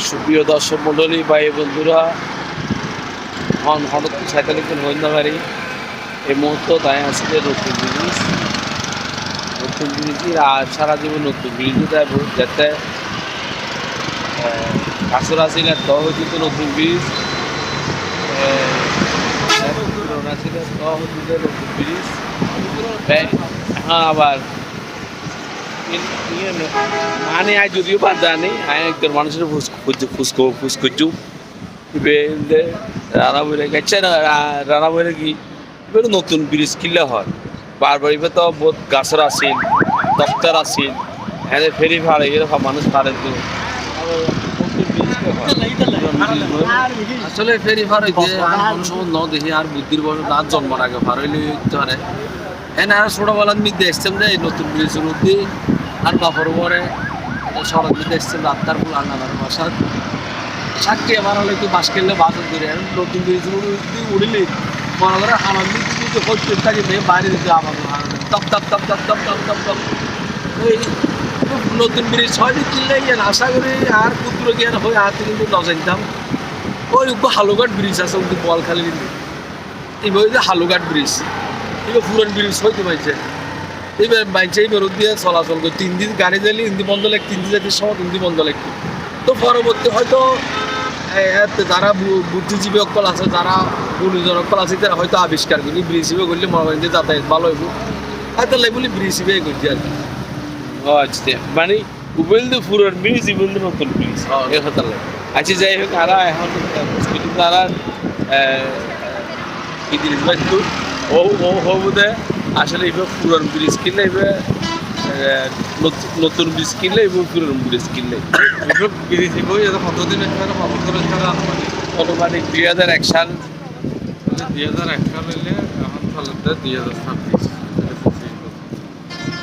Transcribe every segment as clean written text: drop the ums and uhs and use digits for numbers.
সুপ্রিয় দর্শক মণ্ডলী ভাই বন্ধুরা, হঠাৎ সাঁতালিকের হইন্দাবাড়ি এই মুহূর্তে দাঁড়িয়ে আছে যে নতুন ব্রিজের আর সারা জীবন নতুন ব্রিজে যাইব যাতে কাছরা ছিল হইতে নতুন ব্রিজ নতুন ব্রিজ হ্যাঁ আবার মানে আয় যদিও বাদ জানি আয় একজন মানুষের ফুসকু রানা বইলে গেছে না রানা বইলে কি এবার নতুন ব্রিজ কিনলে হয় বারবার এবার তো বহুত গাছের আসিল দপ্তর আসিল হ্যাঁ ফেরি ভাড়ে এরকম মানুষ পারে তো আসলে ফেরি ভাড় হইতে আর সময় ন দেখি আর বুদ্ধির বয়স রাত জন্মার আগে ভাড় হইলে পারে হ্যাঁ আর ছোটবেলার মধ্যে দেখছেন যে এই নতুন ব্রিজের মধ্যে আর বাপর পরে সড়ক মধ্যে দেখছেন রাত্তার ফুল আন্নার বাসার সাক্ষী আমার হলে একটু বাস খেললে বাসন ধরে নতুন ব্রিজের মধ্যে উড়িলে মনে করে আমার মৃত্যু হচ্ছে থাকে বাইরে দিতে আমার তপ তপ তপ তপ তপ তপ তপ তপ এই নতুন ব্রিজ হয়তো কিনলে আশা করি আর পুত্র জ্ঞান হয়ে আর কিন্তু নজানতাম ওই হালুঘাট ব্রিজ আছে কিন্তু বলখালি কিন্তু এইভাবে যে হালুঘাট ব্রিজ এবার পুরান ব্রিজ হইতে পারছে এবার বাইছে এই রোদ দিয়ে চলাচল করে 3 দিন গাড়ি দিলে হিন্দি বন্ধ লাগে 3 দিন যাতে সময় হিন্দি বন্ধ লাগতো তো পরবর্তী হয়তো যারা বুদ্ধিজীবী অকল আছে যারা গুণীজন অকল আছে তারা হয়তো আবিষ্কার করি ব্রিজ হিসেবে করলে মনে করেন যে যাতায়াত ভালো হইব হয়তো লেগুলি ব্রিজ হিসেবে করছি আর কি আচ্ছা মানে উবেলদে পুরান ব্রিজ ইবেলদে নতুন ব্রিজ এই কথা লাগে আচ্ছা যাই হোক আর এখন তারা কি জিনিস বাজতো ও বোধে আসলে এবার পুরান ব্রিজ কিনলে এবার নতুন ব্রিজ কিনলে এবং পুরান ব্রিজ কিনলে ব্রিজ বই এটা কতদিনের অনুমানিক 2001 সাল 2001 সাল হইলে এখন চলতে 2026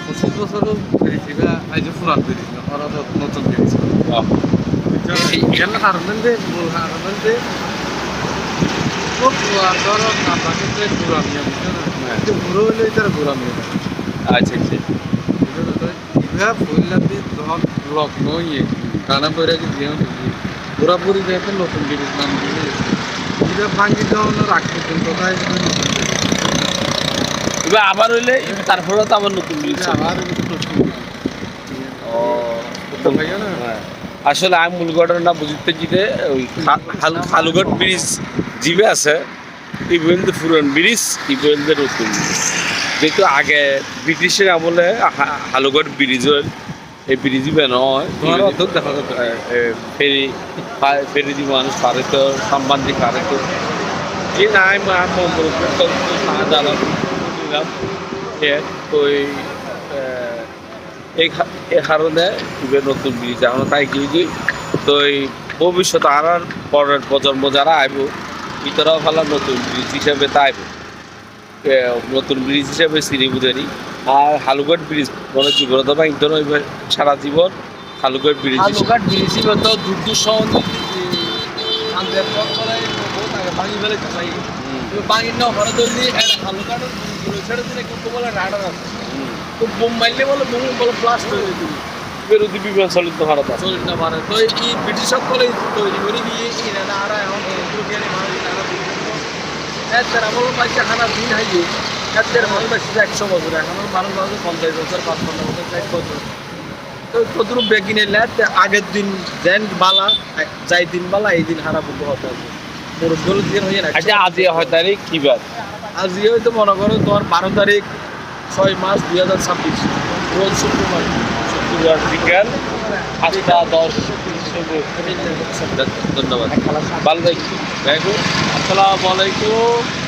25 বছরও ব্রিজ হিবা আজ পুরান ব্রিজ না ওরা নতুন ব্রিজ এখানে কারণ যে মূল কারণ যে ধরো আপনাকে যে পুরান নিয়ম পুরো হইলে এটা পুরান নিয়ম আচ্ছা আচ্ছা ইভা ফুললাতে ধর ব্লক নয় কানা পরে কি দিয়ে পুরাপুরি দেখে নতুন ব্রিজ নাম দিয়ে এটা ভাঙ্গি যাওয়ার রাখতে কিন্তু তাই এবার আবার হইলে তারপরে তো আবার নতুন ব্রিজ আবার ও ভাইয়া না আসলে আমি মূল ঘটনা বুঝতে জিতে ওই হালুঘাট ব্রিজ জিবে আছে ইভেন্ট পুরান ব্রিজ ইভেন্ট নতুন যেহেতু আগে ব্রিটিশের আমলে হালুঘাট ব্রিজের এই ব্রিজ নয় দেখা যাচ্ছে ফেরি দিয়ে মানুষ পারে তো সাম্বাদিক পারে তো এই নাই জানালাম তো এই কারণে নতুন ব্রিজ এখন তাই কি তো এই ভবিষ্যতে আর পরের প্রজন্ম যারা আইব ভিতরেও ভালো নতুন ব্রিজ হিসেবে তাই নতুন ব্রিজ হিসেবে শ্রীবুদারি আর হালুঘাট ব্রিজ মানে জীবনত বা ইন্ধন হইবে সারা জীবন হালুঘাট ব্রিজ হিসেবে তো দুর্গ বোম্বাইলে বলে বলে ব্লাস্ট হয়ে যেত বিরোধী বিমান চলিত ভারত চলিত ভারত তো এই ব্রিটিশ সকলে তৈরি করে দিয়ে আর এখন আমল পাইছে খানা দিন হাইয়ে এর মানুষ পাইছে 100 বছর এখন মানুষ পাইছে 50 বছর 55 বছর 60 বছর তো কতটুকু বেগিনে আগের দিন যেন বালা যাই দিন বালা এই দিন হারা বন্ধু হতে হবে মোরগল দিন হয়ে না আচ্ছা আজ হয় তারিখ কি বার আজ হয়তো মনে করো তোমার 12 তারিখ 6 মাস 2026 রোজ শুক্রবার বিকাল 8:10 ধন্যবাদ ভালো থাকি আসসালামু আলাইকুম